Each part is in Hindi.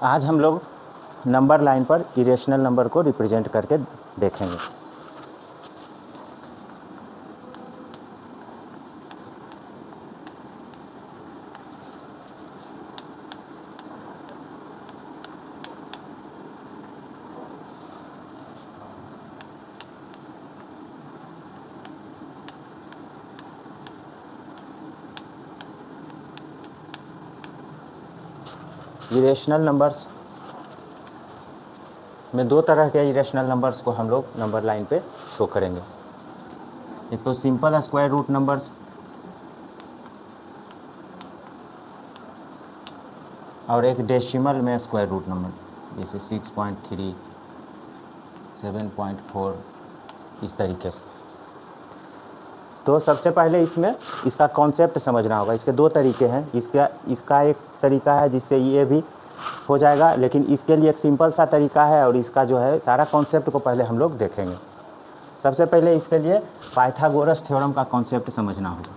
आज हम लोग नंबर लाइन पर इरेशनल नंबर को रिप्रेजेंट करके देखेंगे। इरेशनल नंबर्स में दो तरह के इरेशनल नंबर्स को हम लोग नंबर लाइन पे शो करेंगे। एक तो सिंपल स्क्वायर रूट नंबर्स और एक डेसिमल में स्क्वायर रूट नंबर, जैसे 6.3, 7.4, इस तरीके से। तो सबसे पहले इसमें इसका कॉन्सेप्ट समझना होगा। इसके दो तरीके हैं। इसका एक तरीका है जिससे ये भी हो जाएगा, लेकिन इसके लिए एक सिंपल सा तरीका है और इसका जो है सारा कॉन्सेप्ट को पहले हम लोग देखेंगे। सबसे पहले इसके लिए पाइथागोरस थ्योरम का कॉन्सेप्ट समझना होगा।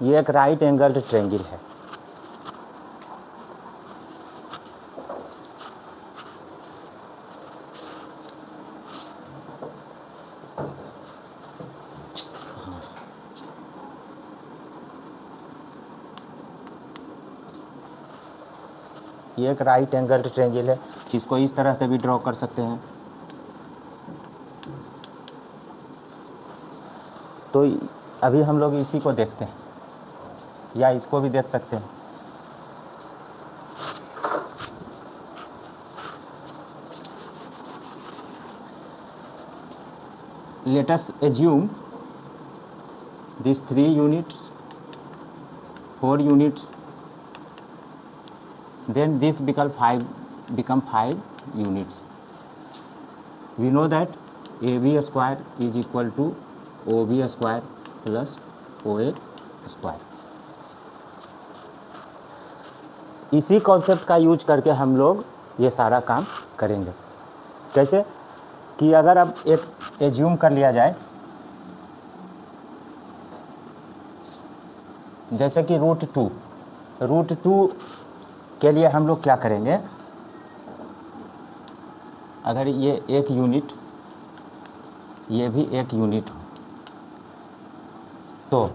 ये एक राइट एंगल्ड ट्रायंगल है। ये एक राइट एंगल्ड ट्रायंगल है, जिसको इस तरह से भी ड्रॉ कर सकते हैं। तो अभी हम लोग इसी को देखते हैं, या इसको भी देख सकते हैं। Let us assume these 3 units, 4 units, then this become 5 units. We know that AB square is equal to OB square plus OA square. इसी कॉन्सेप्ट का यूज करके हम लोग ये सारा काम करेंगे। कैसे कि अगर अब एक एज्यूम कर लिया जाए, जैसे कि रूट टू के लिए हम लोग क्या करेंगे, अगर ये एक यूनिट, ये भी एक यूनिट हो, तो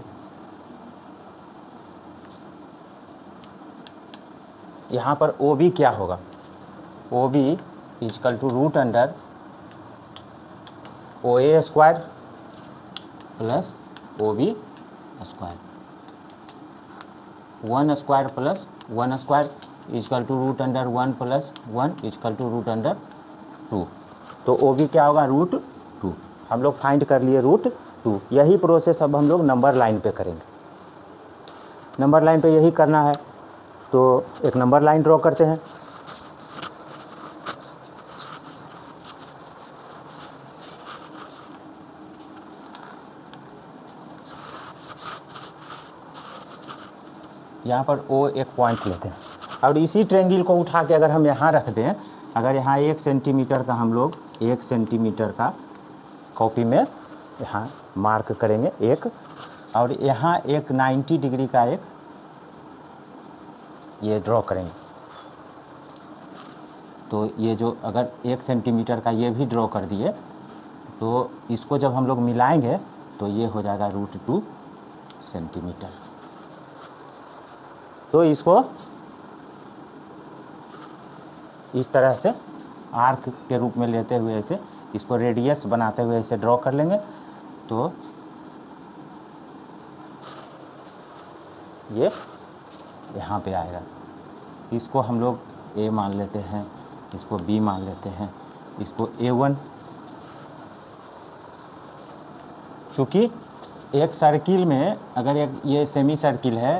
यहाँ पर OB क्या होगा, OB equal to root under OA square plus OB square, 1 square plus 1 square equal to root under 1 plus 1 equal to root under 2। तो OB क्या होगा, रूट 2। हम लोग फाइंड कर लिए रूट 2। यही प्रोसेस अब हम लोग नंबर लाइन पे करेंगे। नंबर लाइन पे यही करना है। तो एक नंबर लाइन ड्रॉ करते हैं। यहाँ पर O एक पॉइंट लेते हैं और इसी ट्रायंगल को उठा के अगर हम यहाँ रख दें, अगर यहाँ 1 सेंटीमीटर का हम लोग 1 सेंटीमीटर का कॉपी में यहाँ मार्क करेंगे एक, और यहाँ एक 90 डिग्री का एक ये ड्रॉ करेंगे। तो ये जो अगर 1 सेंटीमीटर का ये भी ड्रॉ कर दिए, तो इसको जब हम लोग मिलाएंगे तो ये हो जाएगा रूट 2 सेंटीमीटर। तो इसको इस तरह से आर्क के रूप में लेते हुए ऐसे इसको रेडियस बनाते हुए ऐसे ड्रॉ कर लेंगे। तो ये यहाँ पे आएगा। इसको हम लोग A मान लेते हैं, इसको B मान लेते हैं, इसको A1। चूँकि एक सर्किल में अगर एक ये सेमी सर्किल है,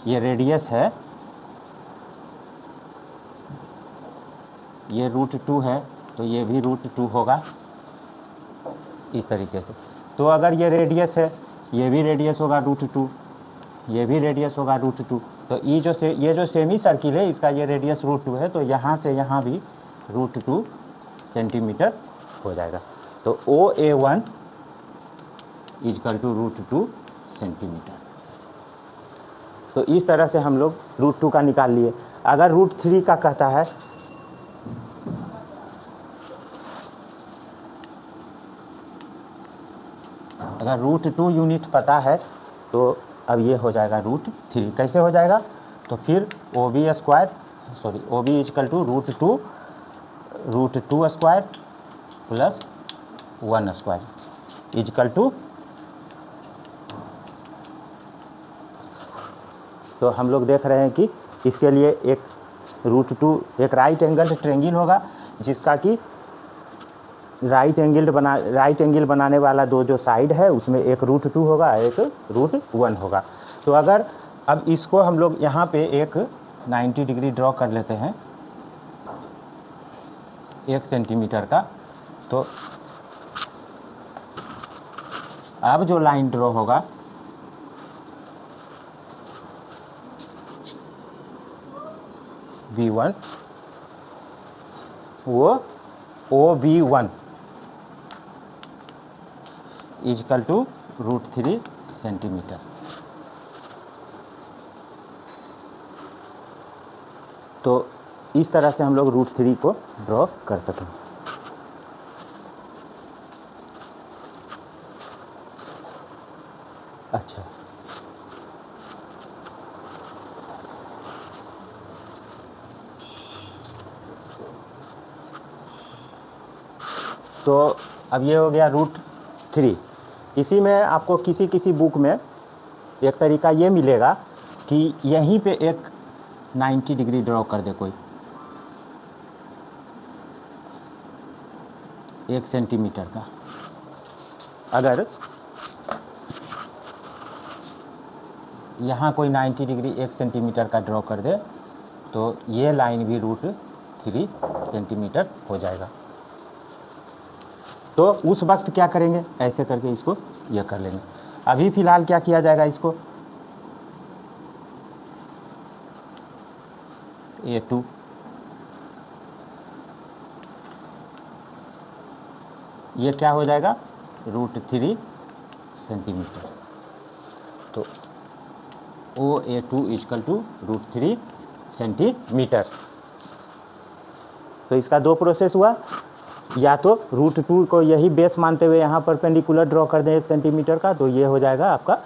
ये रेडियस है, ये रूट 2 है, तो ये भी रूट 2 होगा इस तरीके से। तो अगर ये रेडियस है, ये भी रेडियस होगा रूट 2, ये भी रेडियस होगा रूट 2। तो ये जो सेमी सर्किल है, इसका ये रेडियस रूट 2 है, तो यहाँ से यहाँ भी रूट 2 सेंटीमीटर हो जाएगा। तो OA1 इजकल टू √2 सेंटीमीटर। तो इस तरह से हम लोग √2 का निकाल लिए। अगर √3 का कहता है, अगर √2 यूनिट पता है तो अब ये हो जाएगा √3। कैसे हो जाएगा? तो फिर OB equal to √2 square plus 1 square equal to, तो हम लोग देख रहे हैं कि इसके लिए एक √2 एक राइट एंगल ट्रेंगल होगा, जिसका कि राइट एंगल बनाने वाला दो जो साइड है उसमें एक √2 होगा, एक √1 होगा। तो अगर अब इसको हम लोग यहाँ पे एक 90 डिग्री ड्रॉ कर लेते हैं 1 सेंटीमीटर का, तो अब जो लाइन ड्रॉ होगा V1 वो OB1 इजकल टू √3 सेंटीमीटर। तो इस तरह से हम लोग √3 को ड्रॉ कर सकें। अच्छा, तो अब ये हो गया √3। इसी में आपको किसी बुक में एक तरीका ये मिलेगा कि यहीं पे एक 90 डिग्री ड्रॉ कर दे कोई 1 सेंटीमीटर का। अगर यहाँ कोई 90 डिग्री 1 सेंटीमीटर का ड्रॉ कर दे तो ये लाइन भी √3 सेंटीमीटर हो जाएगा। तो उस वक्त क्या करेंगे, ऐसे करके इसको यह कर लेंगे। अभी फिलहाल क्या किया जाएगा, इसको A2 ये क्या हो जाएगा √3 सेंटीमीटर। तो OA2 इजकल टू √3 सेंटीमीटर। तो इसका दो प्रोसेस हुआ, या तो √2 को यही बेस मानते हुए यहाँ परपेंडिकुलर ड्रॉ कर दें 1 सेंटीमीटर का, तो ये हो जाएगा आपका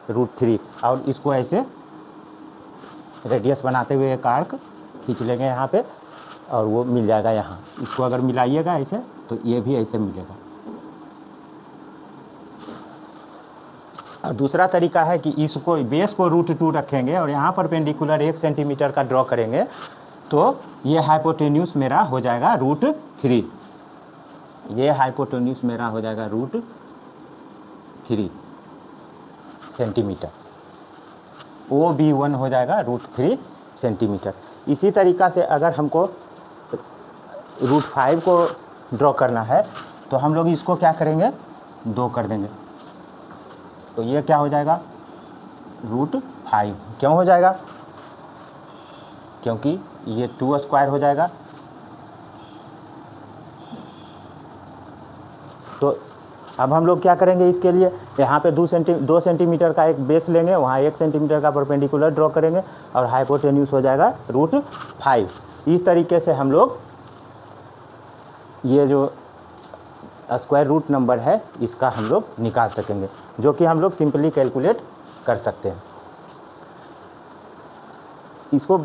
√3, और इसको ऐसे रेडियस बनाते हुए एक आर्क खींच लेंगे यहाँ पे और वो मिल जाएगा यहाँ। इसको अगर मिलाइएगा ऐसे तो ये भी ऐसे मिलेगा। और दूसरा तरीका है कि इसको बेस को √2 रखेंगे और यहाँ परपेंडिकुलर 1 सेंटीमीटर का ड्रॉ करेंगे, तो ये हाइपोटेन्यूज मेरा हो जाएगा √3। ये हाइपोटेन्यूज मेरा हो जाएगा √3 सेंटीमीटर। OB1 हो जाएगा √3 सेंटीमीटर। इसी तरीक़ा से अगर हमको √5 को ड्रॉ करना है तो हम लोग इसको क्या करेंगे, 2 कर देंगे। तो ये क्या हो जाएगा √5। क्यों हो जाएगा, क्योंकि ये 2 स्क्वायर हो जाएगा। तो अब हम लोग क्या करेंगे, इसके लिए यहाँ पे 2 सेंटीमीटर का एक बेस लेंगे, वहाँ 1 सेंटीमीटर का परपेंडिकुलर ड्रॉ करेंगे और हाइपोटेन्यूज हो जाएगा √5। इस तरीके से हम लोग ये जो स्क्वायर रूट नंबर है इसका हम लोग निकाल सकेंगे, जो कि हम लोग सिंपली कैलकुलेट कर सकते हैं। इसको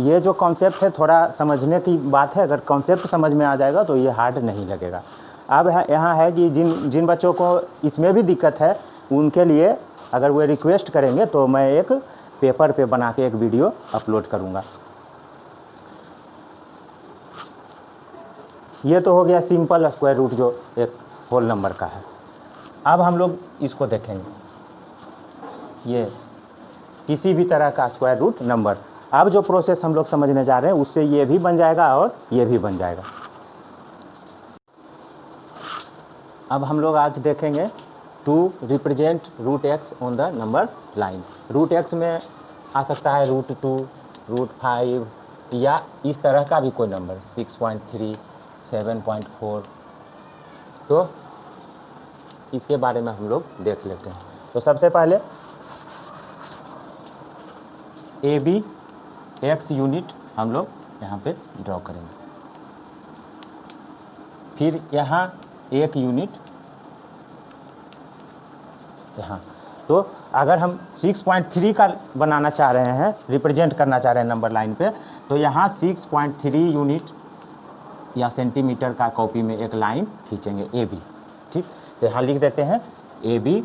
ये जो कॉन्सेप्ट है थोड़ा समझने की बात है, अगर कॉन्सेप्ट समझ में आ जाएगा तो ये हार्ड नहीं लगेगा। अब यहाँ है कि जिन बच्चों को इसमें भी दिक्कत है उनके लिए अगर वो रिक्वेस्ट करेंगे तो मैं एक पेपर पे बना के एक वीडियो अपलोड करूँगा। ये तो हो गया सिंपल स्क्वायर रूट जो एक होल नंबर का है। अब हम लोग इसको देखेंगे, ये किसी भी तरह का स्क्वायर रूट नंबर। अब जो प्रोसेस हम लोग समझने जा रहे हैं उससे ये भी बन जाएगा और ये भी बन जाएगा। अब हम लोग आज देखेंगे to represent √x on the number line. √x में आ सकता है √2, √5 या इस तरह का भी कोई नंबर 6.3, 7.4। तो इसके बारे में हम लोग देख लेते हैं। तो सबसे पहले ए बी एक्स यूनिट हम लोग यहाँ पे ड्रॉ करेंगे, फिर यहाँ एक यूनिट यहाँ। तो अगर हम 6.3 का बनाना चाह रहे हैं, रिप्रेजेंट करना चाह रहे हैं नंबर लाइन पे, तो यहाँ 6.3 यूनिट या सेंटीमीटर का कॉपी में एक लाइन खींचेंगे ए बी। ठीक, तो यहाँ लिख देते हैं A B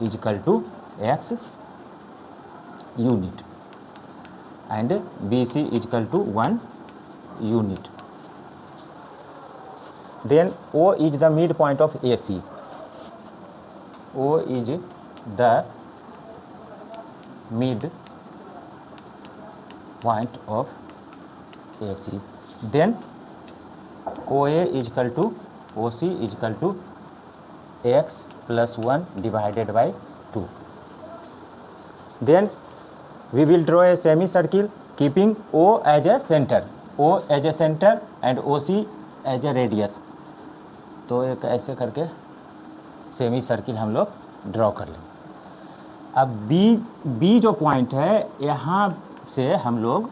is equal to X unit and B C equal to 1 unit. Then O is the midpoint of AC. O is the midpoint of AC. Then OA is equal to OC is equal to x plus 1 divided by 2. Then we will draw a semicircle keeping O as a center. O as a center and OC as a radius. तो एक ऐसे करके सेमी सर्किल हम लोग ड्रॉ कर लेंगे। अब बी जो पॉइंट है, यहाँ से हम लोग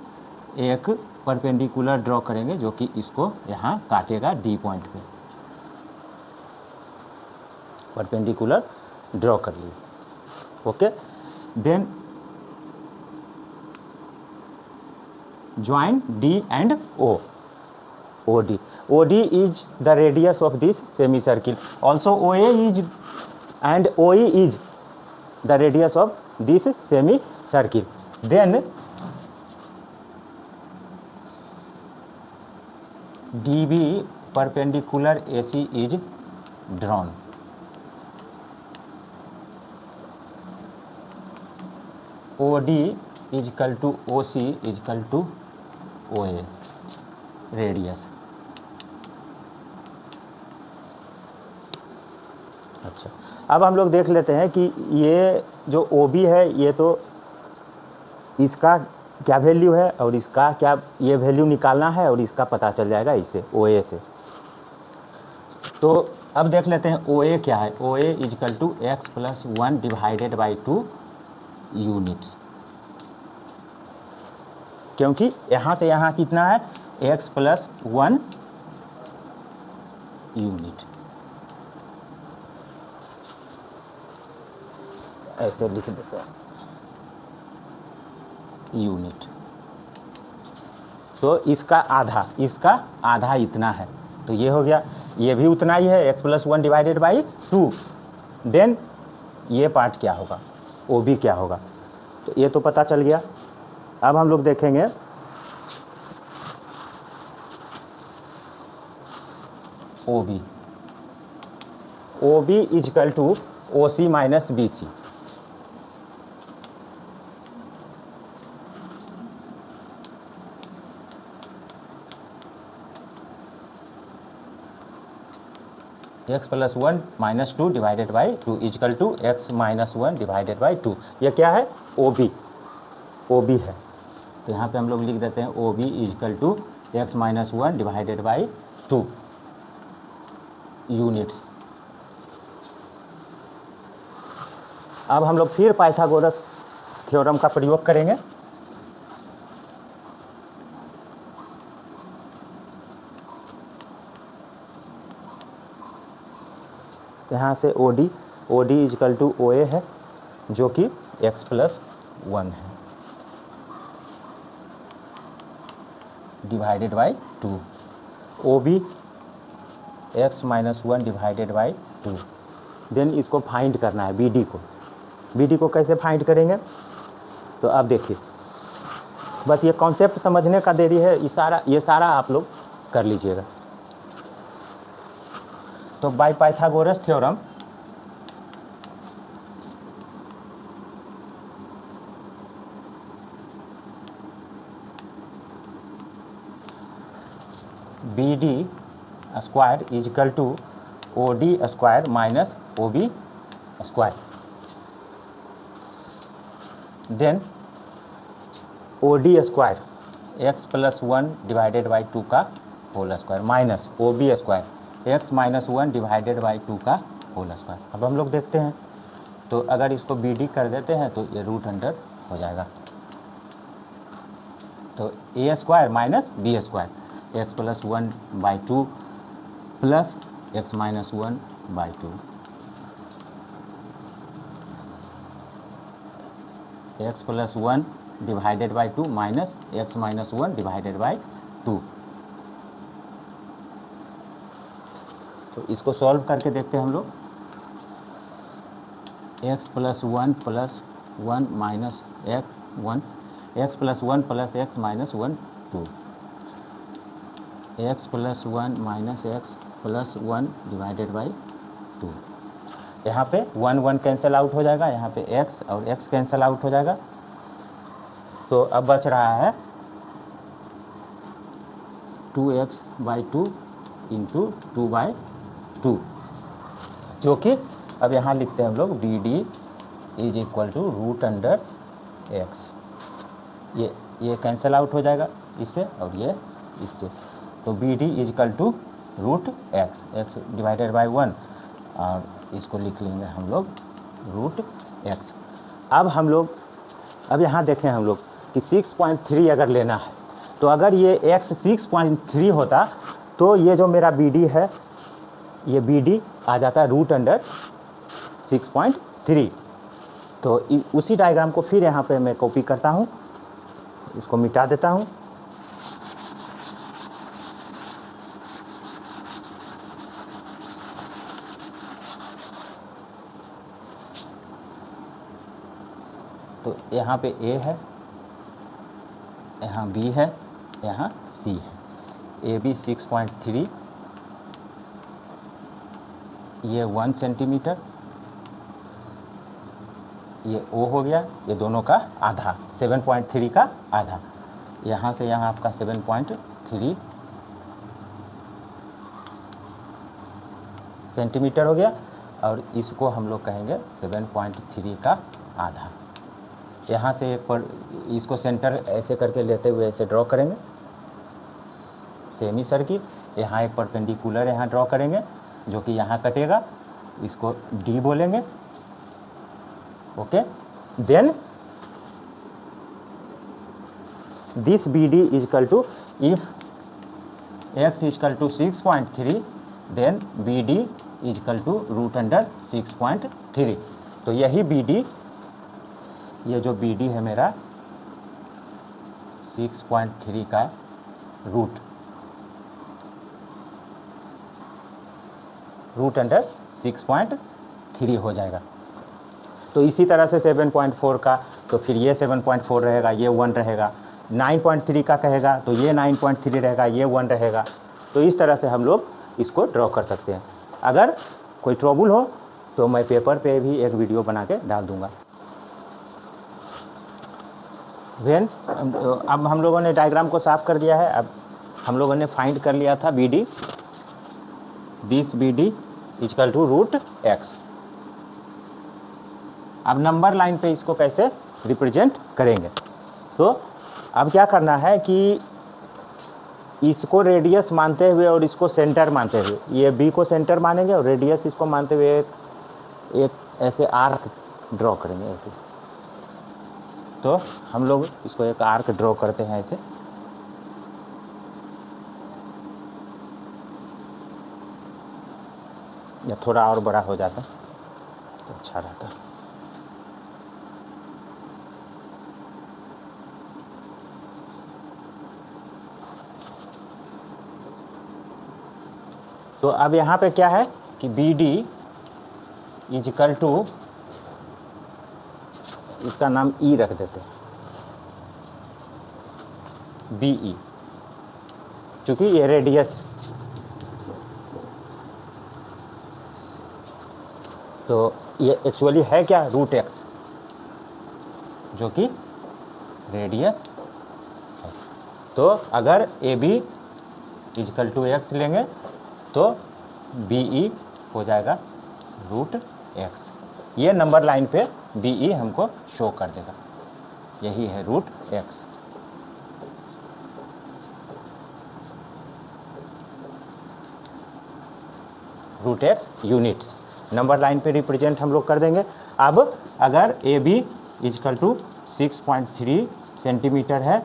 एक परपेंडिकुलर ड्रॉ करेंगे जो कि इसको यहाँ काटेगा डी पॉइंट पे। परपेंडिकुलर ड्रॉ कर लिए, okay. Then join D and O, OD. OD is the radius of this semicircle. Also OA is and OE is the radius of this semicircle. Then DB perpendicular AC is drawn. OD is equal to OC is equal to OA radius. अच्छा, अब हम लोग देख लेते हैं कि ये जो OB है, ये तो इसका क्या वैल्यू है और इसका क्या, ये वैल्यू निकालना है और इसका पता चल जाएगा इससे OA से। तो अब देख लेते हैं OA क्या है। OA is equal to X plus 1 divided by 2 units, क्योंकि यहाँ से यहाँ कितना है, x प्लस 1 यूनिट। ऐसे लिख देते हैं यूनिट। तो इसका आधा इतना है, तो ये हो गया, ये भी उतना ही है, x plus 1 divided by 2। Then ये पार्ट क्या होगा, OB क्या होगा, तो ये तो पता चल गया। अब हम लोग देखेंगे OB। OB is equal to OC minus BC। x plus 1 minus 2 divided by 2 is equal to x minus 1 divided by 2। ये क्या है, OB है। तो यहाँ पे हम लोग लिख देते हैं OB is equal to x minus 1 divided by 2 units. अब हम लोग फिर पाइथागोरस थ्योरम का प्रयोग करेंगे। यहाँ से OD is equal to OA है, जो कि x प्लस 1 है divided by 2। OB x minus 1 divided by 2। Then इसको फाइंड करना है BD को कैसे फाइंड करेंगे, तो अब देखिए, बस ये कॉन्सेप्ट समझने का देरी है, ये सारा आप लोग कर लीजिएगा। तो by Pythagoras theorem BD square is equal to OD square minus OB square. Then OD square x plus 1 divided by 2 का whole square minus OB square x minus 1 divided by 2 का होल स्क्वायर। अब हम लोग देखते हैं, तो अगर इसको बी डी कर देते हैं तो ये रूट अंडर हो जाएगा, तो A square minus B square, X plus 1/2 plus X minus 1/2, X plus 1 divided by 2 minus X minus 1 divided by 2। तो इसको सॉल्व करके देखते हैं हम लोग, X plus 1 minus X plus 1 plus X minus 1 2, X plus 1 minus X plus 1 divided by 2। यहाँ पे 1 कैंसिल आउट हो जाएगा, यहाँ पे x और x कैंसिल आउट हो जाएगा, तो अब बच रहा है 2x/2 इंटू 2/2, जो कि अब यहाँ लिखते हैं हम लोग B D is equal to root under x. ये कैंसिल आउट हो जाएगा इससे और ये इससे, तो B D is equal to root x, x divided by 1, और इसको लिख लेंगे हम लोग रूट एक्स। अब हम लोग अब यहाँ देखें हम लोग कि 6.3 अगर लेना है, तो अगर ये x 6.3 होता तो ये जो मेरा बी डी है, ये बी डी आ जाता है रूट अंडर 6.3। तो उसी डायग्राम को फिर यहाँ पे मैं कॉपी करता हूँ, इसको मिटा देता हूँ। तो यहाँ पे a है, यहाँ b है, यहाँ c है। ए बी 6.3, ये 1 सेंटीमीटर, ये O हो गया, ये दोनों का आधा, 7.3 का आधा, यहाँ से यहाँ आपका 7.3 सेंटीमीटर हो गया, और इसको हम लोग कहेंगे 7.3 का आधा। यहाँ से एक पर इसको सेंटर ऐसे करके लेते हुए ऐसे ड्रॉ करेंगे सेमी सर्किल, यहाँ एक परपेंडिकुलर यहाँ ड्रॉ करेंगे जो कि यहाँ कटेगा, इसको डी बोलेंगे। Okay, then this B D is equal to, if x is equal to 6.3 then B D is equal to root under 6.3। तो यही बी डी, ये जो बी डी है मेरा 6.3 का रूट अंडर 6.3 हो जाएगा। तो इसी तरह से 7.4 का, तो फिर ये 7.4 रहेगा, ये 1 रहेगा। 9.3 का कहेगा तो ये 9.3 रहेगा, ये 1 रहेगा। तो इस तरह से हम लोग इसको ड्रॉ कर सकते हैं। अगर कोई ट्रबल हो तो मैं पेपर पे भी एक वीडियो बना के डाल दूंगा। वेन अब हम लोगों ने डायग्राम को साफ कर दिया है। अब हम लोगों ने फाइंड कर लिया था B D, this B D equal to root x. अब नंबर लाइन पे इसको कैसे रिप्रेजेंट करेंगे, तो अब क्या करना है कि इसको रेडियस मानते हुए और इसको सेंटर मानते हुए, ये बी को सेंटर मानेंगे और रेडियस इसको मानते हुए एक ऐसे आर्क ड्रॉ करेंगे ऐसे। तो हम लोग इसको एक आर्क ड्रॉ करते हैं ऐसे। या थोड़ा और बड़ा हो जाता तो अच्छा रहता। तो अब यहाँ पे क्या है कि B D is equal to, इसका नाम ई रख देते हैं, बी ई, चूंकि ये रेडियस है। तो ये एक्चुअली है क्या, रूट एक्स, जो कि रेडियस है। तो अगर A B is equal to x लेंगे तो बी ई हो जाएगा रूट एक्स। ये नंबर लाइन पे बी ई हमको शो कर देगा, यही है root x. Root x units. Number line पे रिप्रेजेंट हम लोग कर देंगे। अब अगर A B is equal to 6.3 centimetre है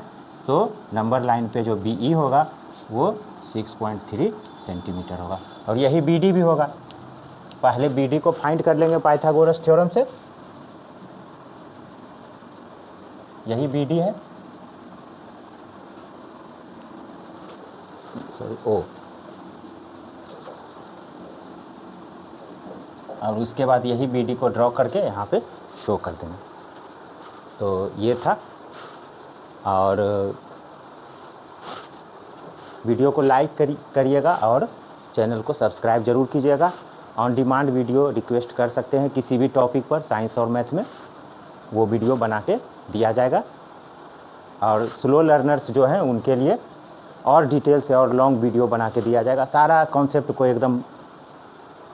तो नंबर लाइन पे जो बी ई होगा वो 6.3 सेंटीमीटर होगा, और यही बी डी भी होगा। पहले बी डी को फाइंड कर लेंगे पाइथागोरस थ्योरम से, यही बी डी है, सॉरी ओ, और उसके बाद यही बी डी को ड्रॉ करके यहाँ पे शो कर देंगे। तो ये था, और वीडियो को लाइक करिएगा और चैनल को सब्सक्राइब जरूर कीजिएगा। ऑन डिमांड वीडियो रिक्वेस्ट कर सकते हैं किसी भी टॉपिक पर, साइंस और मैथ में, वो वीडियो बना के दिया जाएगा। और स्लो लर्नर्स जो हैं उनके लिए और डिटेल से और लॉन्ग वीडियो बना के दिया जाएगा। सारा कॉन्सेप्ट को एकदम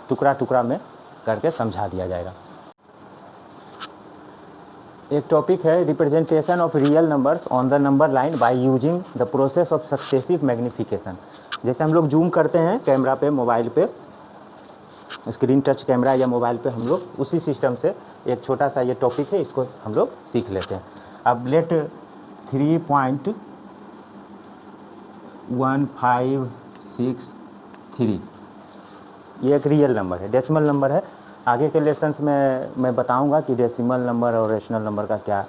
टुकड़ा टुकड़ा में करके समझा दिया जाएगा। एक टॉपिक है representation of real numbers on the number line by using the process of successive magnification. जैसे हम लोग जूम करते हैं कैमरा पे, मोबाइल पे, स्क्रीन टच कैमरा या मोबाइल पे, हम लोग उसी सिस्टम से एक छोटा सा ये टॉपिक है, इसको हम लोग सीख लेते हैं। अब लेट 3.1563 ये एक रियल नंबर है, डेसिमल नंबर है। आगे के लेसन्स में मैं बताऊंगा कि डेसिमल नंबर और रेशनल नंबर का क्या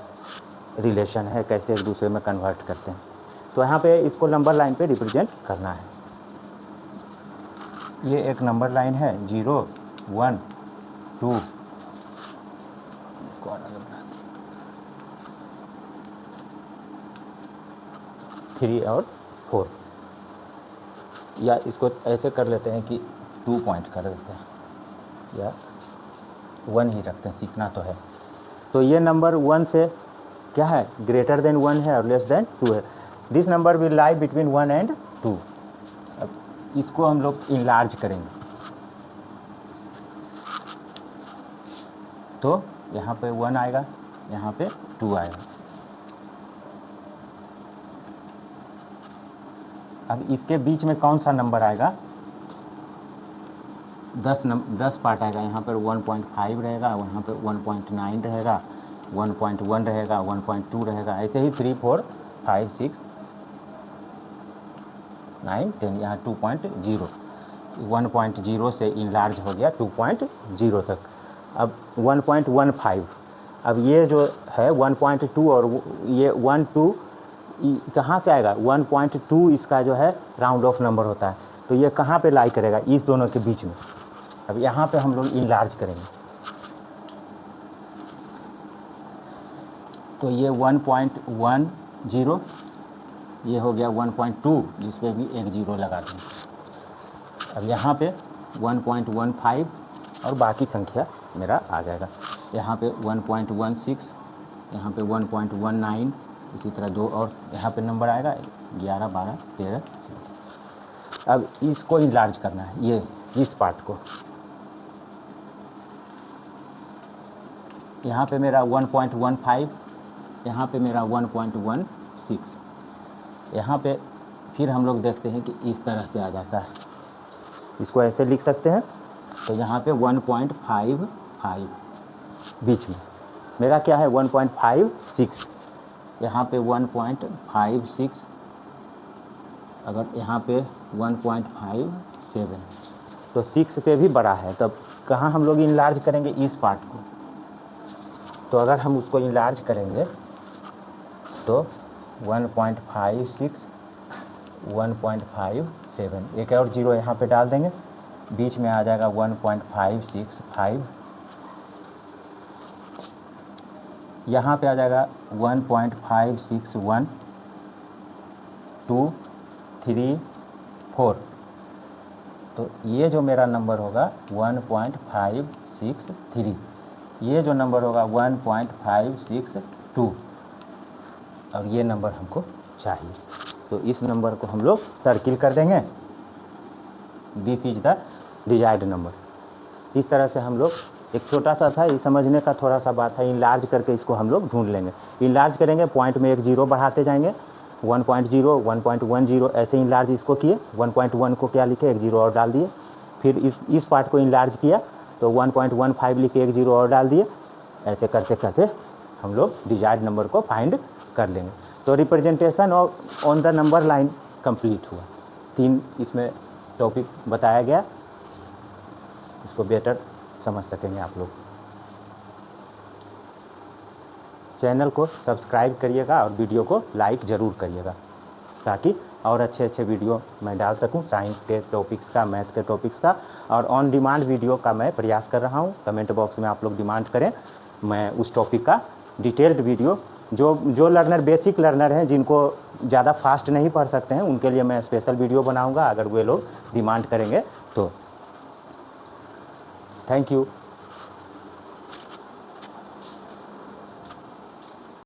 रिलेशन है, कैसे एक दूसरे में कन्वर्ट करते हैं। तो यहाँ पे इसको नंबर लाइन पे रिप्रेजेंट करना है। ये एक नंबर लाइन है 0 1 2, इसको 3 और 4, या इसको ऐसे कर लेते हैं कि 2 पॉइंट कर देते हैं, या 1 ही रखते हैं, सीखना तो है। तो ये नंबर 1 से क्या है, ग्रेटर देन 1 है और लेस देन 2 है। This number will lie between 1 and 2। अब इसको हम लोग इनलार्ज करेंगे, तो यहाँ पे 1 आएगा, यहाँ पे 2 आएगा। अब इसके बीच में कौन सा नंबर आएगा, 10 पार्ट आएगा। यहाँ पर 1.5 रहेगा, वहाँ पर 1.9 रहेगा, 1.1 रहेगा, 1.2 रहेगा, ऐसे ही 3 4 5 6 9 10, यहाँ 2.0, 1.0 से इनलार्ज हो गया 2.0 तक। अब 1.15, अब ये जो है 1.2 और ये 1 2 कहाँ से आएगा, 1.2 इसका जो है राउंड ऑफ नंबर होता है, तो ये कहाँ पे लाई करेगा, इस दोनों के बीच में। अब यहाँ पे हम लोग इनलार्ज करेंगे, तो ये 1.10, ये हो गया 1.2, जिस पे भी एक 0 लगा देंगे। अब यहाँ पे 1.15 और बाकी संख्या मेरा आ जाएगा। यहाँ पे 1.16, यहाँ पे 1.19, इसी तरह 2 और यहाँ पे नंबर आएगा 11 12 13। अब इसको इनलार्ज करना है, ये इस पार्ट को। यहाँ पे मेरा 1.15, यहाँ पे मेरा 1.16, यहाँ पे फिर हम लोग देखते हैं कि इस तरह से आ जाता है, इसको ऐसे लिख सकते हैं। तो यहाँ पे 1.55 बीच में मेरा क्या है 1.56, यहाँ पे 1.56, अगर यहाँ पे 1.57, तो 6 से भी बड़ा है, तब कहाँ हम लोग इनलार्ज करेंगे, इस पार्ट को। तो अगर हम उसको इनलार्ज करेंगे तो 1.56 1.57, एक और 0 यहाँ पे डाल देंगे, बीच में आ जाएगा 1.565, यहाँ पे आ जाएगा 1.561 2 3 4। तो ये जो मेरा नंबर होगा 1.563, ये जो नंबर होगा 1.562, और ये नंबर हमको चाहिए। तो इस नंबर को हम लोग सर्किल कर देंगे, this is the desired number. इस तरह से हम लोग, एक छोटा सा था, ये समझने का थोड़ा सा बात है, इनलार्ज करके इसको हम लोग ढूंढ लेंगे। इनलार्ज करेंगे, पॉइंट में एक 0 बढ़ाते जाएंगे, 1.0 1.10 ऐसे इनलार्ज इसको किए, 1.1 को क्या लिखे, एक 0 और डाल दिए, फिर इस पार्ट को इनलार्ज किया, तो 1.15 लिख के एक जीरो और डाल दिए। ऐसे करते करते हम लोग डिजायर्ड नंबर को फाइंड कर लेंगे। तो representation on the number line complete हुआ। 3 इसमें टॉपिक बताया गया, इसको बेटर समझ सकेंगे आप लोग। चैनल को सब्सक्राइब करिएगा और वीडियो को लाइक ज़रूर करिएगा, ताकि और अच्छे अच्छे वीडियो मैं डाल सकूं साइंस के टॉपिक्स का, मैथ के टॉपिक्स का। और ऑन डिमांड वीडियो का मैं प्रयास कर रहा हूं। कमेंट बॉक्स में आप लोग डिमांड करें, मैं उस टॉपिक का डिटेल्ड वीडियो, जो लर्नर बेसिक लर्नर हैं, जिनको ज़्यादा फास्ट नहीं पढ़ सकते हैं, उनके लिए मैं स्पेशल वीडियो बनाऊँगा, अगर वे लोग डिमांड करेंगे तो। Thank you.